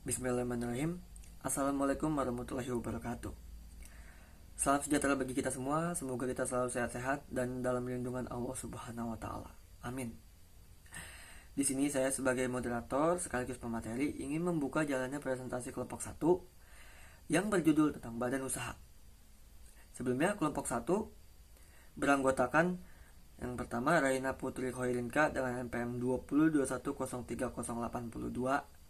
Bismillahirrahmanirrahim. Assalamualaikum warahmatullahi wabarakatuh. Salam sejahtera bagi kita semua. Semoga kita selalu sehat-sehat dan dalam lindungan Allah Subhanahu wa taala. Amin. Di sini saya sebagai moderator sekaligus pemateri ingin membuka jalannya presentasi kelompok 1 yang berjudul tentang badan usaha. Sebelumnya kelompok 1 beranggotakan yang pertama Raina Putri Khairinka dengan NPM 2021030882.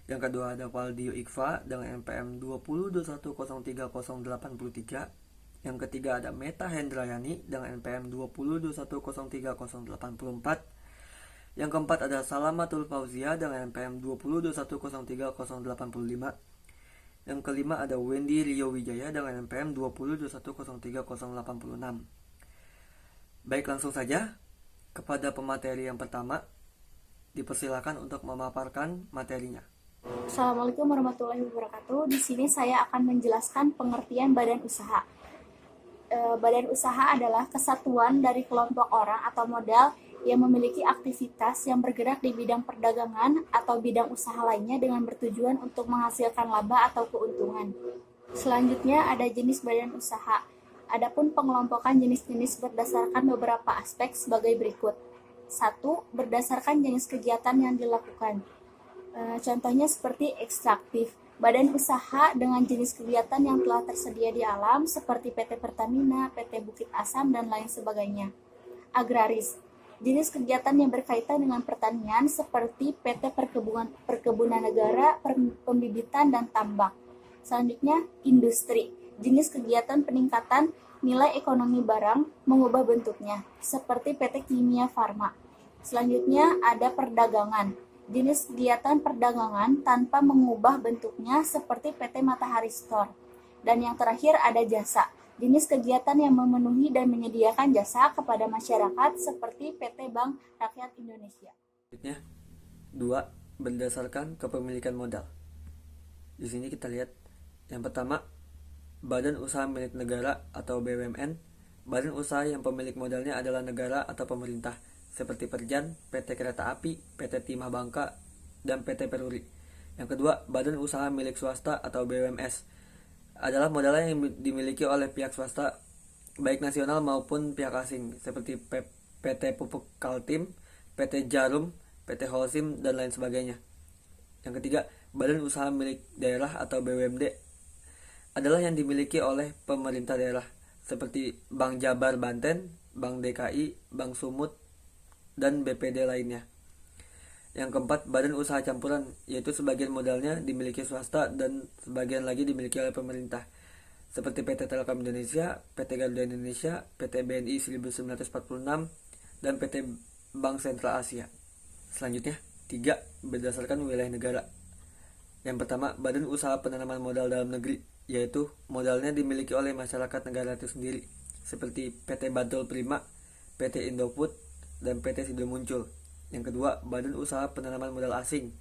Yang kedua ada Valdio Iqfa dengan NPM 2021030883. Yang ketiga ada Meta Hendrayani dengan NPM 2021030884. Yang keempat ada Salamatul Fauzia dengan NPM 2021030885. Yang kelima ada Wendy Rio Wijaya dengan NPM 2021030886. Baik, langsung saja kepada pemateri yang pertama. Dipersilakan untuk memaparkan materinya. Assalamualaikum warahmatullahi wabarakatuh. Di sini saya akan menjelaskan pengertian badan usaha. Badan usaha adalah kesatuan dari kelompok orang atau modal yang memiliki aktivitas yang bergerak di bidang perdagangan atau bidang usaha lainnya dengan bertujuan untuk menghasilkan laba atau keuntungan. Selanjutnya ada jenis badan usaha. Adapun pengelompokan jenis-jenis berdasarkan beberapa aspek sebagai berikut. 1. Berdasarkan jenis kegiatan yang dilakukan. Contohnya seperti ekstraktif, badan usaha dengan jenis kegiatan yang telah tersedia di alam seperti PT Pertamina, PT Bukit Asam, dan lain sebagainya. Agraris, jenis kegiatan yang berkaitan dengan pertanian seperti PT Perkebunan Negara, Pembibitan, dan Tambak. Selanjutnya, industri, jenis kegiatan peningkatan nilai ekonomi barang mengubah bentuknya seperti PT Kimia Farma. Selanjutnya ada perdagangan, jenis kegiatan perdagangan tanpa mengubah bentuknya seperti PT Matahari Store. Dan yang terakhir ada jasa, jenis kegiatan yang memenuhi dan menyediakan jasa kepada masyarakat seperti PT Bank Rakyat Indonesia. Selanjutnya, 2. Berdasarkan kepemilikan modal. Di sini kita lihat yang pertama, badan usaha milik negara atau BUMN. Badan usaha yang pemilik modalnya adalah negara atau pemerintah, seperti Perjan, PT Kereta Api, PT Timah Bangka, dan PT Peruri. Yang kedua, badan usaha milik swasta atau BUMS adalah modal yang dimiliki oleh pihak swasta baik nasional maupun pihak asing, seperti PT Pupuk Kaltim, PT Jarum, PT Holcim, dan lain sebagainya. Yang ketiga, badan usaha milik daerah atau BUMD adalah yang dimiliki oleh pemerintah daerah, seperti Bank Jabar Banten, Bank DKI, Bank Sumut, dan BPD lainnya. Yang keempat, badan usaha campuran, yaitu sebagian modalnya dimiliki swasta dan sebagian lagi dimiliki oleh pemerintah, seperti PT Telkom Indonesia, PT Garuda Indonesia, PT BNI 1946, dan PT Bank Sentral Asia. Selanjutnya, 3. Berdasarkan wilayah negara. Yang pertama, badan usaha penanaman modal dalam negeri, yaitu modalnya dimiliki oleh masyarakat negara itu sendiri, seperti PT Bantul Prima, PT Indofood, dan PT Sido Muncul. Yang kedua, badan usaha penanaman modal asing,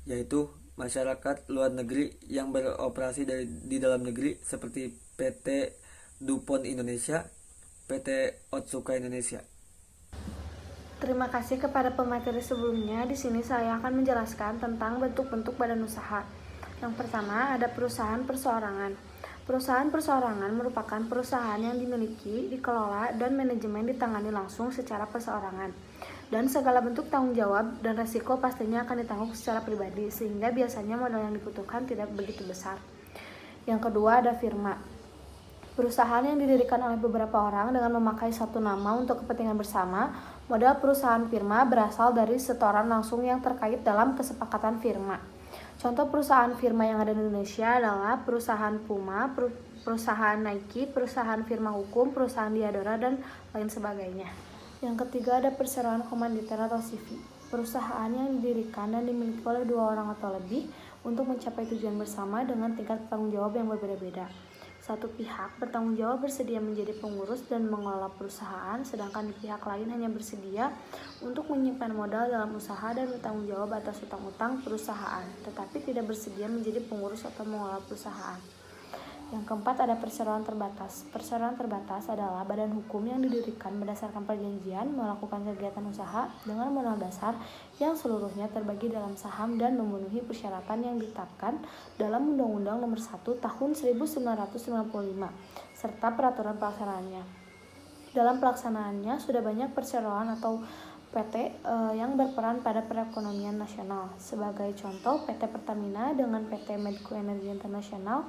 yaitu masyarakat luar negeri yang beroperasi di dalam negeri seperti PT DuPont Indonesia, PT Otsuka Indonesia. Terima kasih kepada pemateri sebelumnya. Di sini saya akan menjelaskan tentang bentuk-bentuk badan usaha. Yang pertama ada perusahaan perseorangan. Perusahaan perseorangan merupakan perusahaan yang dimiliki, dikelola, dan manajemen ditangani langsung secara perseorangan. Dan segala bentuk tanggung jawab dan resiko pastinya akan ditanggung secara pribadi, sehingga biasanya modal yang dibutuhkan tidak begitu besar. Yang kedua ada firma. Perusahaan yang didirikan oleh beberapa orang dengan memakai satu nama untuk kepentingan bersama. Modal perusahaan firma berasal dari setoran langsung yang terkait dalam kesepakatan firma. Contoh perusahaan firma yang ada di Indonesia adalah perusahaan Puma, perusahaan Nike, perusahaan firma hukum, perusahaan Diadora, dan lain sebagainya. Yang ketiga ada perseroan komanditer atau CV. Perusahaan yang didirikan dan dimiliki oleh 2 orang atau lebih untuk mencapai tujuan bersama dengan tingkat tanggung jawab yang berbeda-beda. Satu pihak bertanggung jawab bersedia menjadi pengurus dan mengelola perusahaan, sedangkan pihak lain hanya bersedia untuk menyimpan modal dalam usaha dan bertanggung jawab atas utang-utang perusahaan, tetapi tidak bersedia menjadi pengurus atau mengelola perusahaan. Yang keempat ada perseroan terbatas. Perseroan terbatas adalah badan hukum yang didirikan berdasarkan perjanjian melakukan kegiatan usaha dengan modal dasar yang seluruhnya terbagi dalam saham dan memenuhi persyaratan yang ditetapkan dalam Undang-Undang Nomor 1 Tahun 1995 serta peraturan pelaksanaannya. Dalam pelaksanaannya sudah banyak perseroan atau PT yang berperan pada perekonomian nasional. Sebagai contoh, PT Pertamina dengan PT Medco Energy International,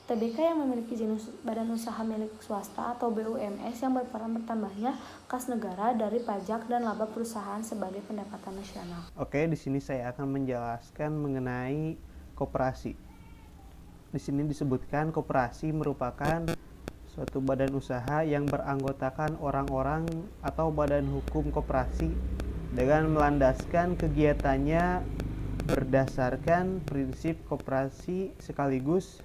TBK yang memiliki jenis badan usaha milik swasta atau BUMS yang berperan bertambahnya kas negara dari pajak dan laba perusahaan sebagai pendapatan nasional. Oke, di sini saya akan menjelaskan mengenai koperasi. Di sini disebutkan koperasi merupakan suatu badan usaha yang beranggotakan orang-orang atau badan hukum koperasi dengan melandaskan kegiatannya berdasarkan prinsip koperasi sekaligus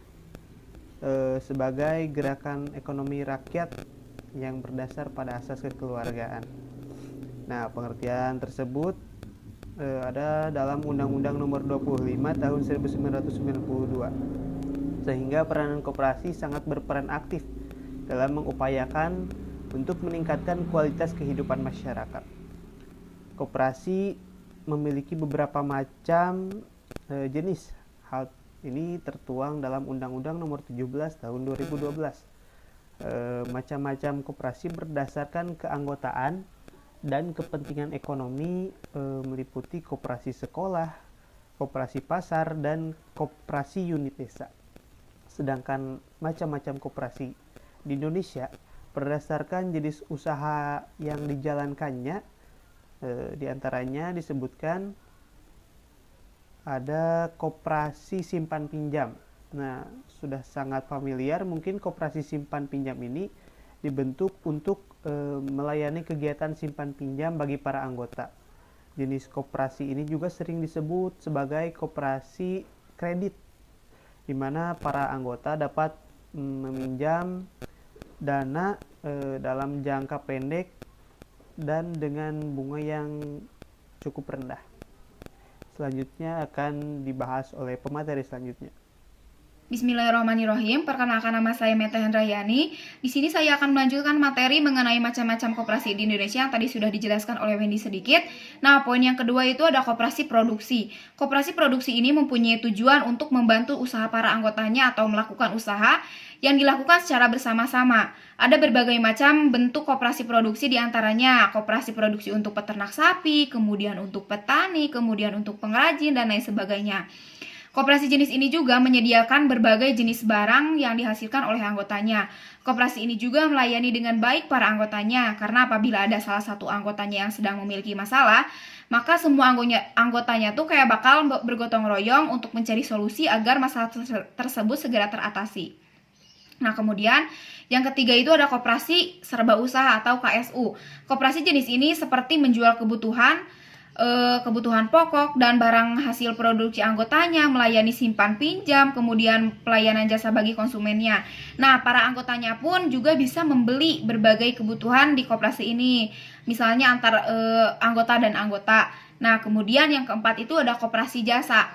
sebagai gerakan ekonomi rakyat yang berdasar pada asas kekeluargaan. Nah, pengertian tersebut ada dalam Undang-Undang Nomor 25 Tahun 1992. Sehingga peranan koperasi sangat berperan aktif dalam mengupayakan untuk meningkatkan kualitas kehidupan masyarakat. Koperasi memiliki beberapa macam jenis. Hal ini tertuang dalam Undang-Undang Nomor 17 Tahun 2012. Macam-macam koperasi berdasarkan keanggotaan dan kepentingan ekonomi meliputi koperasi sekolah, koperasi pasar, dan koperasi unit desa. Sedangkan macam-macam koperasi di Indonesia berdasarkan jenis usaha yang dijalankannya, diantaranya disebutkan ada koperasi simpan pinjam. Nah, sudah sangat familiar mungkin koperasi simpan pinjam ini dibentuk untuk melayani kegiatan simpan pinjam bagi para anggota. Jenis koperasi ini juga sering disebut sebagai koperasi kredit, di mana para anggota dapat meminjam dana dalam jangka pendek dan dengan bunga yang cukup rendah. Selanjutnya akan dibahas oleh pemateri selanjutnya. Bismillahirrahmanirrahim. Perkenalkan, nama saya Meta Hendrayani. Di sini saya akan melanjutkan materi mengenai macam-macam koperasi di Indonesia yang tadi sudah dijelaskan oleh Wendy sedikit. Nah, poin yang kedua itu ada koperasi produksi. Koperasi produksi ini mempunyai tujuan untuk membantu usaha para anggotanya atau melakukan usaha yang dilakukan secara bersama-sama. Ada berbagai macam bentuk koperasi produksi, diantaranya koperasi produksi untuk peternak sapi, kemudian untuk petani, kemudian untuk pengrajin, dan lain sebagainya. Koperasi jenis ini juga menyediakan berbagai jenis barang yang dihasilkan oleh anggotanya. Koperasi ini juga melayani dengan baik para anggotanya, karena apabila ada salah satu anggotanya yang sedang memiliki masalah, maka semua anggotanya tuh kayak bakal bergotong royong untuk mencari solusi agar masalah tersebut segera teratasi. Nah, kemudian yang ketiga itu ada koperasi serba usaha atau KSU. Koperasi jenis ini seperti menjual kebutuhan pokok dan barang hasil produksi anggotanya, melayani simpan pinjam, kemudian pelayanan jasa bagi konsumennya. Nah, para anggotanya pun juga bisa membeli berbagai kebutuhan di koperasi ini, misalnya antar anggota dan anggota. Nah, kemudian yang keempat itu ada koperasi jasa.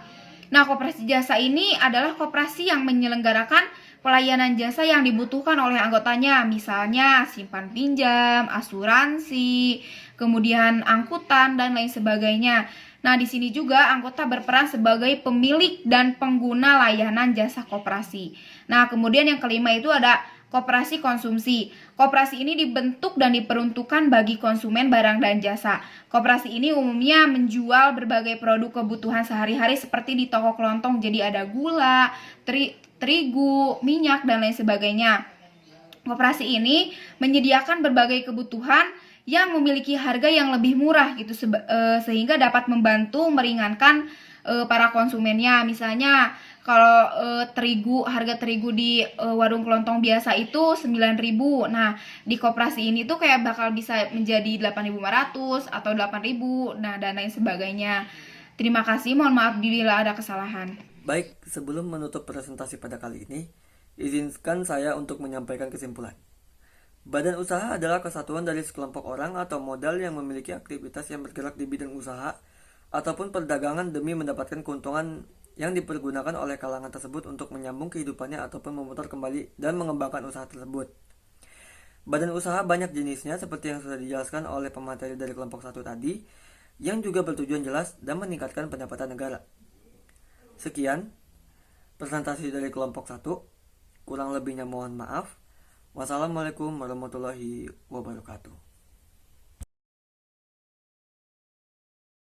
Nah, koperasi jasa ini adalah koperasi yang menyelenggarakan pelayanan jasa yang dibutuhkan oleh anggotanya, misalnya simpan pinjam, asuransi, kemudian angkutan, dan lain sebagainya. Nah, di sini juga anggota berperan sebagai pemilik dan pengguna layanan jasa koperasi. Nah, kemudian yang kelima itu ada koperasi konsumsi. Koperasi ini dibentuk dan diperuntukkan bagi konsumen barang dan jasa. Koperasi ini umumnya menjual berbagai produk kebutuhan sehari-hari seperti di toko kelontong. Jadi ada gula, terigu, minyak, dan lain sebagainya. Koperasi ini menyediakan berbagai kebutuhan yang memiliki harga yang lebih murah gitu, sehingga dapat membantu meringankan para konsumennya. Misalnya kalau harga terigu di warung kelontong biasa itu 9.000. Nah, di koperasi ini tuh kayak bakal bisa menjadi 8.500 atau 8.000, nah, dan lain sebagainya. Terima kasih, mohon maaf bila ada kesalahan. Baik, sebelum menutup presentasi pada kali ini, izinkan saya untuk menyampaikan kesimpulan. Badan usaha adalah kesatuan dari sekelompok orang atau modal yang memiliki aktivitas yang bergerak di bidang usaha ataupun perdagangan demi mendapatkan keuntungan yang dipergunakan oleh kalangan tersebut untuk menyambung kehidupannya ataupun memutar kembali dan mengembangkan usaha tersebut. Badan usaha banyak jenisnya seperti yang sudah dijelaskan oleh pemateri dari kelompok 1 tadi, yang juga bertujuan jelas dan meningkatkan pendapatan negara. Sekian presentasi dari kelompok 1. Kurang lebihnya mohon maaf. Wassalamualaikum warahmatullahi wabarakatuh.